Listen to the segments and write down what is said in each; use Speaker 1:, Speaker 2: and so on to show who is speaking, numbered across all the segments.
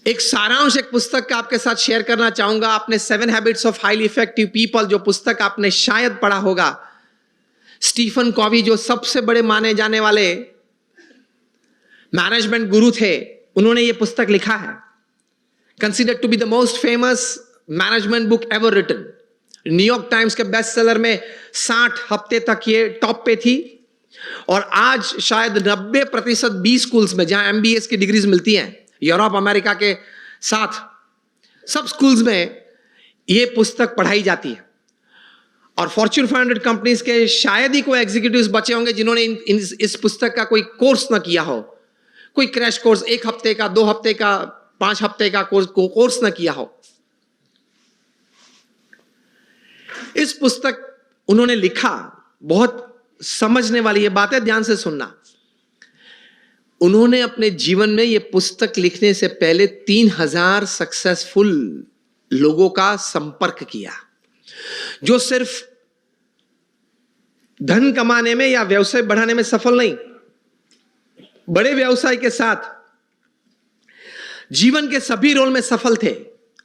Speaker 1: एक सारांश एक पुस्तक का आपके साथ शेयर करना चाहूंगा। आपने 7 habits of highly effective people जो पुस्तक आपने शायद पढ़ा होगा, स्टीफन कॉवी जो सबसे बड़े माने जाने वाले मैनेजमेंट गुरु थे, उन्होंने यह पुस्तक लिखा है। Considered to be the most famous management book ever written. New York Times के बेस्ट सेलर में 60 हफ्ते तक ये टॉप पे थी, और आज शायद 90% बी स्कूल्स में जहां MBA की डिग्रीज मिलती हैं यूरोप अमेरिका के साथ, सब स्कूल्स में ये पुस्तक पढ़ाई जाती है। और फॉर्च्यून 500 कंपनीज के शायद ही कोई एग्जीक्यूटिव्स बचे होंगे जिन्होंने इस पुस्तक का कोई कोर्स ना किया हो, कोई क्रैश कोर्स 1 हफ्ते का, 2 हफ्ते का, 5 हफ्ते का कोर्स ना किया हो। इस पुस्तक उन्होंने लिखा, बहुत समझने वाली ये बात है, ध्यान से सुनना। उन्होंने अपने जीवन में यह पुस्तक लिखने से पहले 3000 सक्सेसफुल लोगों का संपर्क किया, जो सिर्फ धन कमाने में या व्यवसाय बढ़ाने में सफल नहीं, बड़े व्यवसाय के साथ जीवन के सभी रोल में सफल थे।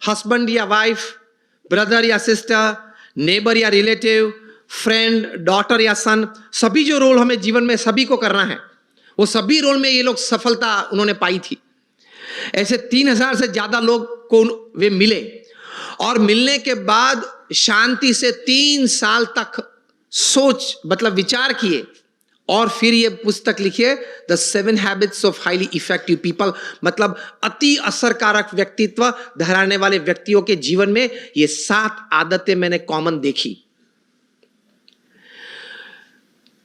Speaker 1: हस्बैंड या वाइफ, ब्रदर या सिस्टर, नेबर या रिलेटिव, फ्रेंड, डॉटर या सन, सभी जो रोल हमें जीवन में सभी को करना है, वो सभी रोल में ये लोग सफलता उन्होंने पाई थी। ऐसे 3000 से ज्यादा लोग को वे मिले, और मिलने के बाद शांति से 3 साल तक विचार किए, और फिर ये पुस्तक लिखिए, the 7 habits of highly effective people. मतलब अति असरकारक व्यक्तित्व धराने वाले व्यक्तियों के जीवन में ये 7 आदतें मैंने कॉमन देखी।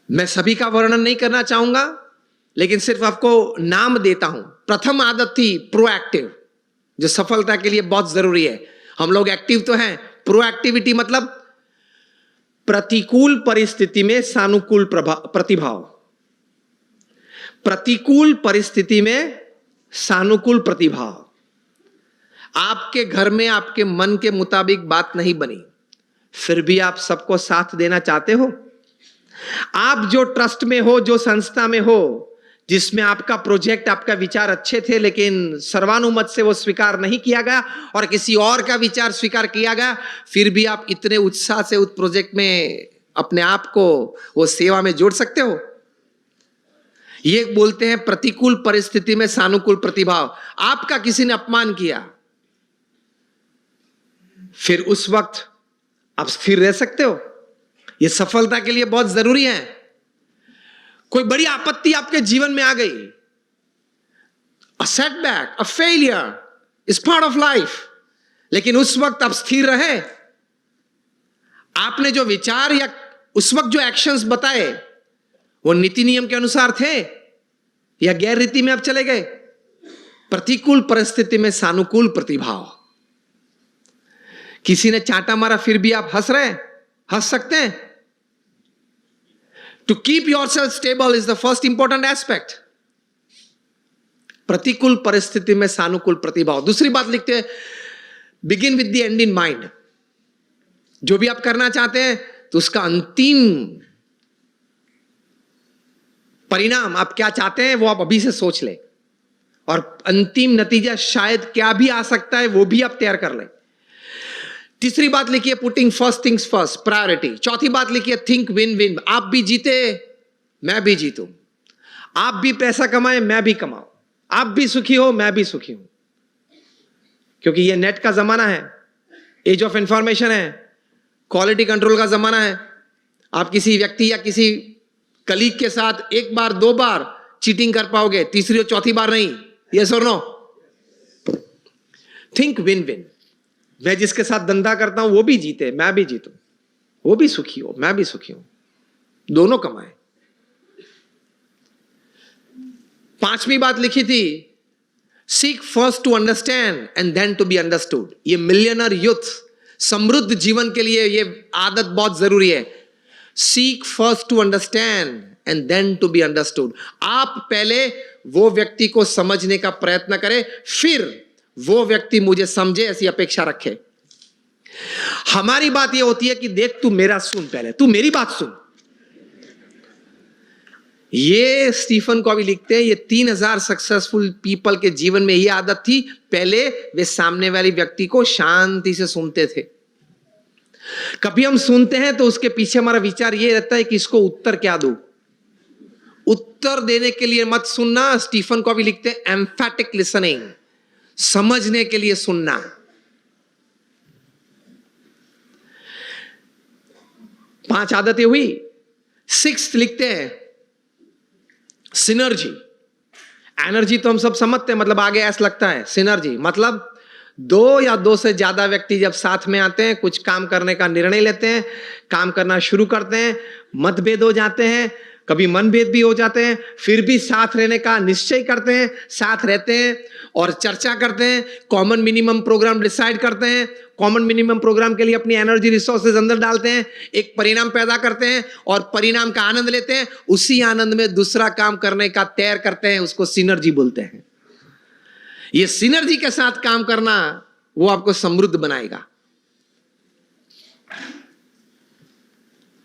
Speaker 1: मैं सभी का वर्णन नहीं करना चाहूंगा, लेकिन सिर्फ आपको नाम देता हूं। प्रथम आदत थी प्रोएक्टिव, जो सफलता के लिए बहुत जरूरी है। हम लोग एक्टिव तो हैं, प्रोएक्टिविटी मतलब प्रतिकूल परिस्थिति में सानुकूल प्रतिभाव। प्रतिकूल परिस्थिति में सानुकूल प्रतिभाव। आपके घर में आपके मन के मुताबिक बात नहीं बनी, फिर भी आप सबको साथ देना चाहते हो। आप जो ट्रस्ट में हो, जो संस्था में हो, जिसमें आपका प्रोजेक्ट, आपका विचार अच्छे थे, लेकिन सर्वानुमत से वो स्वीकार नहीं किया गया और किसी और का विचार स्वीकार किया गया, फिर भी आप इतने उत्साह से उस प्रोजेक्ट में अपने आप को वो सेवा में जोड़ सकते हो। ये बोलते हैं प्रतिकूल परिस्थिति में सानुकूल प्रतिभाव। आपका किसी ने अपमान किया, फिर उस वक्त आप स्थिर रह सकते हो। ये सफलता के लिए बहुत जरूरी है। कोई बड़ी आपत्ति आपके जीवन में आ गई, a setback, a failure is part of life, लेकिन उस वक्त आप स्थिर रहे। आपने जो विचार या उस वक्त जो एक्शंस बताए वो नीति नियम के अनुसार थे या गैर रीति में आप चले गए। प्रतिकूल परिस्थिति में सानुकूल प्रतिभाव। किसी ने चांटा मारा, फिर भी आप हंस सकते हैं। To keep yourself stable is the first important aspect. प्रतिकूल परिस्थिति में सानुकूल प्रतिभाव। दूसरी बात लिखते हैं, begin with the end in mind. जो भी आप करना चाहते हैं तो उसका अंतिम परिणाम आप क्या चाहते हैं वो आप अभी से सोच लें, और अंतिम नतीजा शायद क्या भी आ सकता है वो भी आप तैयार कर लें। तीसरी बात लिखिए, putting first things first, priority. चौथी बात लिखिए, थिंक विन विन। आप भी जीते, मैं भी जीतूं। आप भी पैसा कमाए, मैं भी कमाऊं। आप भी सुखी हो, मैं भी सुखी हूं। क्योंकि ये नेट का जमाना है, एज ऑफ इंफॉर्मेशन है, क्वालिटी कंट्रोल का जमाना है। आप किसी व्यक्ति या किसी कलीग के साथ 1 बार 2 बार चीटिंग कर पाओगे, तीसरी और चौथी बार नहीं। यस और नो? Think win win. मैं जिसके साथ धंधा करता हूं वो भी जीते, मैं भी जीतूं। वो भी सुखी हो, मैं भी सुखी हूं, दोनों कमाए। 5वीं बात लिखी थी, seek first to understand and then to be understood. ये मिलियनर यूथ समृद्ध जीवन के लिए ये आदत बहुत जरूरी है। Seek first to understand and then to be understood. आप पहले वो व्यक्ति को समझने का प्रयत्न करें, फिर वो व्यक्ति मुझे समझे, ऐसी अपेक्षा रखे। हमारी बात ये होती है कि देख, तू मेरा सुन, पहले तू मेरी बात सुन। ये स्टीफन कॉवी लिखते हैं, ये 3000 सक्सेसफुल पीपल के जीवन में ये आदत थी, पहले वे सामने वाले व्यक्ति को शांति से सुनते थे। कभी हम सुनते हैं तो उसके पीछे हमारा विचार ये रहता है कि इसको उत्तर क्या दूं। उत्तर देने के लिए मत सुनना। स्टीफन कॉवी लिखते हैं एम्फैटिक लिसनिंग, समझने के लिए सुनना। पांच आदतें हुई। 6th लिखते हैं सिनर्जी। एनर्जी तो हम सब समझते हैं, मतलब आगे ऐसा लगता है। सिनर्जी मतलब 2 या 2 से ज्यादा व्यक्ति जब साथ में आते हैं, कुछ काम करने का निर्णय लेते हैं, काम करना शुरू करते हैं, मतभेद हो जाते हैं, कभी मनभेद भी हो जाते हैं, फिर भी साथ रहने का निश्चय करते हैं, साथ रहते हैं और चर्चा करते हैं, कॉमन मिनिमम प्रोग्राम डिसाइड करते हैं, कॉमन मिनिमम प्रोग्राम के लिए अपनी एनर्जी रिसोर्सेज अंदर डालते हैं, एक परिणाम पैदा करते हैं और परिणाम का आनंद लेते हैं। उसी आनंद में दूसरा काम करने का तैयार करते हैं, उसको सिनर्जी बोलते हैं। ये सिनर्जी के साथ काम करना वो आपको समृद्ध बनाएगा।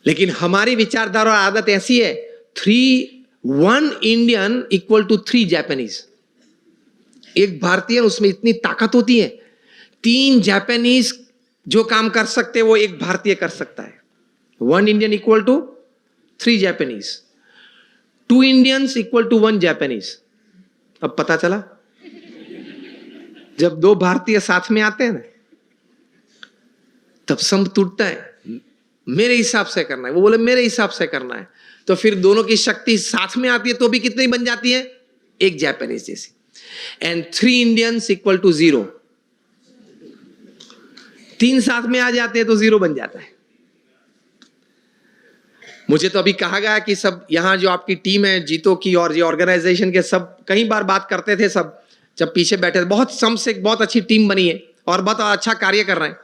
Speaker 1: लेकिन हमारी विचारधारा और आदत ऐसी है, 1 इंडियन इक्वल टू 3 जापानीज। एक भारतीय, उसमें इतनी ताकत होती है, 3 जापानीज जो काम कर सकते हैं वो एक भारतीय कर सकता है। 1 Indian equal to 3 Japanese, 2 Indians equal to 1 Japanese. अब पता चला, जब 2 भारतीय साथ में आते हैं ना, तब संप टूटता है। मेरे हिसाब से करना है, वो बोले मेरे हिसाब से करना है, तो फिर दोनों की शक्ति साथ में आती है तो भी कितनी बन जाती है? एक जापानीज जैसी। And 3 Indians equal to 0। 3 साथ में आ जाते हैं तो 0 बन जाता है। मुझे तो अभी कहा गया कि सब यहां जो आपकी टीम है जीतो की और ये ऑर्गेनाइजेशन के, सब कई बार बात करते थे, सब जब पीछे बैठे थे, बहुत सम से बहुत अच्छी टीम बनी है और बहुत अच्छा कार्य कर रहे हैं।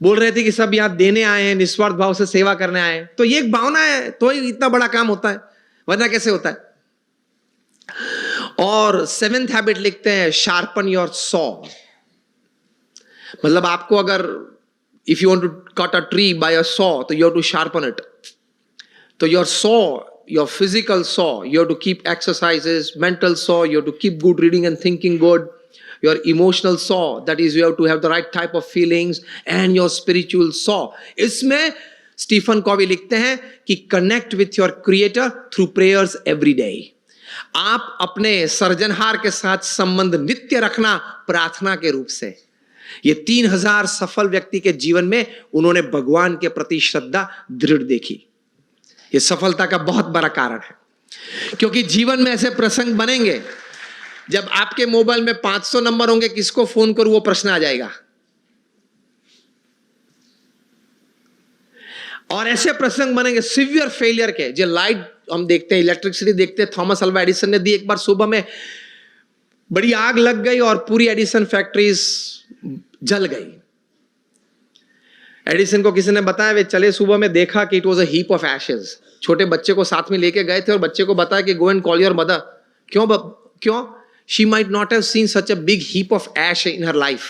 Speaker 1: बोल रहे थे कि सब यहां देने आए हैं, निस्वार्थ भाव से सेवा करने आए हैं। तो ये एक भावना है तो ही इतना बड़ा काम होता है, वरना कैसे होता है। और 7th हैबिट लिखते हैं शार्पन योर सॉ। मतलब आपको अगर if you want to cut a tree by a saw तो you have to sharpen it. तो your saw, your physical saw, you have to keep exercises, mental saw, you have to keep good reading and thinking good. Your emotional saw, that is you have to have the right type of feelings, and your spiritual saw. इसमें Stephen Covey लिखते हैं कि connect with your creator through prayers every day. आप अपने सर्जनहार के साथ संबंध नित्य रखना प्रार्थना के रूप से। ये 3000 सफल व्यक्ति के जीवन में उन्होंने भगवान के प्रति श्रद्धा दृढ़ देखी। ये सफलता का बहुत बड़ा कारण है, क्योंकि जीवन में ऐसे प्रसंग बनेंगे जब आपके मोबाइल में 500 नंबर होंगे, किसको फोन करूं वो प्रश्न आ जाएगा। और ऐसे प्रसंग बनेंगे सिवियर फेलियर के, जो लाइट हम देखते हैं, इलेक्ट्रिसिटी देखते हैं, थॉमस अल्वा एडिसन ने दी। एक बार सुबह में बड़ी आग लग गई और पूरी एडिसन फैक्ट्रीज जल गई। एडिसन को किसी ने बताया, वे चले सुबह में, देखा कि it was a heap of ashes. छोटे बच्चे को साथ में लेके गए थे और बच्चे को बताया कि go and call your mother. क्यों? She might not have seen such a big heap of ash in her life.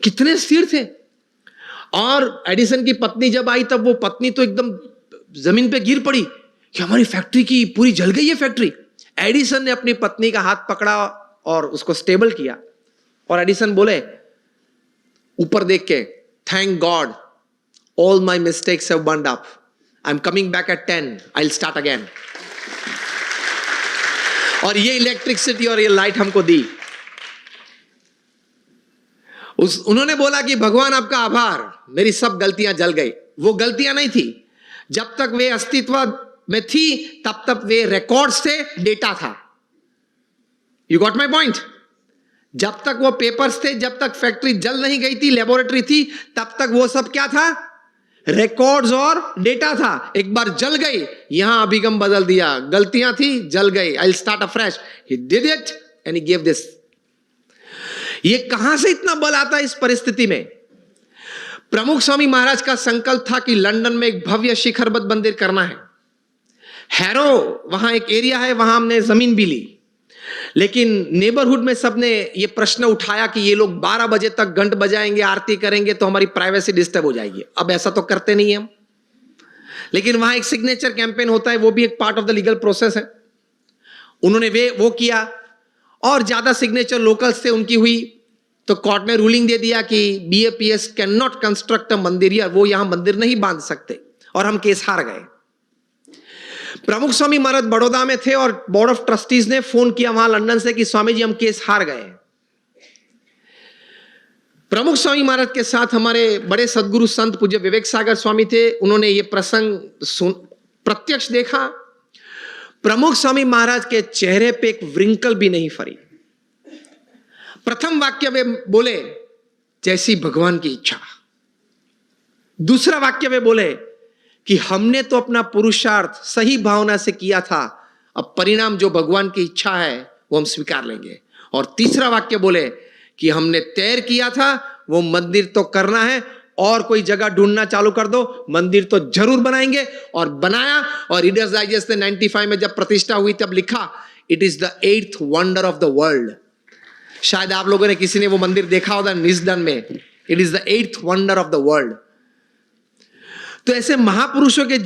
Speaker 1: कितने स्थिर थे। और एडिसन की पत्नी जब आई, तब वो पत्नी तो एकदम जमीन पे गिर पड़ी कि हमारी फैक्ट्री की पूरी जल गई है फैक्ट्री। एडिसन ने अपनी पत्नी का हाथ पकड़ा और उसको स्टेबल किया। और एडिसन बोले ऊपर देख के, thank God all my mistakes have burned up, I am coming back at 10, I will start again. और ये इलेक्ट्रिसिटी और ये लाइट हमको दी। उन्होंने बोला कि भगवान आपका आभार, मेरी सब गलतियां जल गई। वो गलतियां नहीं थी, जब तक वे अस्तित्व में थी तब तक वे रिकॉर्ड्स थे, डेटा था। You got my point? जब तक वो पेपर्स थे, जब तक फैक्ट्री जल नहीं गई थी, लेबोरेटरी थी, तब तक वो सब क्या था? रिकॉर्ड्स और डेटा था। एक बार जल गई, यहां अभिगम बदल दिया, गलतियां थी, जल गई, I will start afresh. He did it and he give this. ये कहां से इतना बल आता है इस परिस्थिति में? प्रमुख स्वामी महाराज का संकल्प था कि लंदन में एक भव्य शिखरबद्ध मंदिर करना है। हैरो वहां एक एरिया है, वहां हमने जमीन भी ली। लेकिन नेबरहुड में सबने ये प्रश्न उठाया कि ये लोग 12 बजे तक घंट बजाएंगे, आरती करेंगे, तो हमारी प्राइवेसी डिस्टर्ब हो जाएगी। अब ऐसा तो करते नहीं हम, लेकिन वहां एक सिग्नेचर कैंपेन होता है, वो भी एक part of the legal process है। उन्होंने वो किया और ज्यादा सिग्नेचर लोकल्स से उनकी हुई, तो कोर्ट ने रूलिंग दे दिया कि BAPS can not construct a मंदिर, या वो यहां मंदिर नहीं बांध सकते, और हम केस हार गए। प्रमुख स्वामी महाराज बड़ौदा में थे और बोर्ड ऑफ ट्रस्टीज ने फोन किया वहां लंदन से कि स्वामी जी हम केस हार गए। प्रमुख स्वामी महाराज के साथ हमारे बड़े सदगुरु संत पूज्य विवेक सागर स्वामी थे, उन्होंने ये प्रसंग प्रत्यक्ष देखा। प्रमुख स्वामी महाराज के चेहरे पे एक व्रिंकल भी नहीं फरी। प्रथम वाक्य वे बोले, जैसी भगवान की इच्छा। दूसरा वाक्य वे बोले कि हमने तो अपना पुरुषार्थ सही भावना से किया था, अब परिणाम जो भगवान की इच्छा है वो हम स्वीकार लेंगे। और तीसरा वाक्य बोले कि हमने तैर किया था, वो मंदिर तो करना है, और कोई जगह ढूंढना चालू कर दो, मंदिर तो जरूर बनाएंगे। और बनाया, और रीडर्स डाइजेस्ट ने 95 में जब प्रतिष्ठा हुई तब लिखा, it is the 8th wonder of the world. शायद आप लोगों ने किसी ने वो मंदिर देखा होगा निस्दन में, it is the 8th wonder of the world. तो ऐसे महापुरुषों के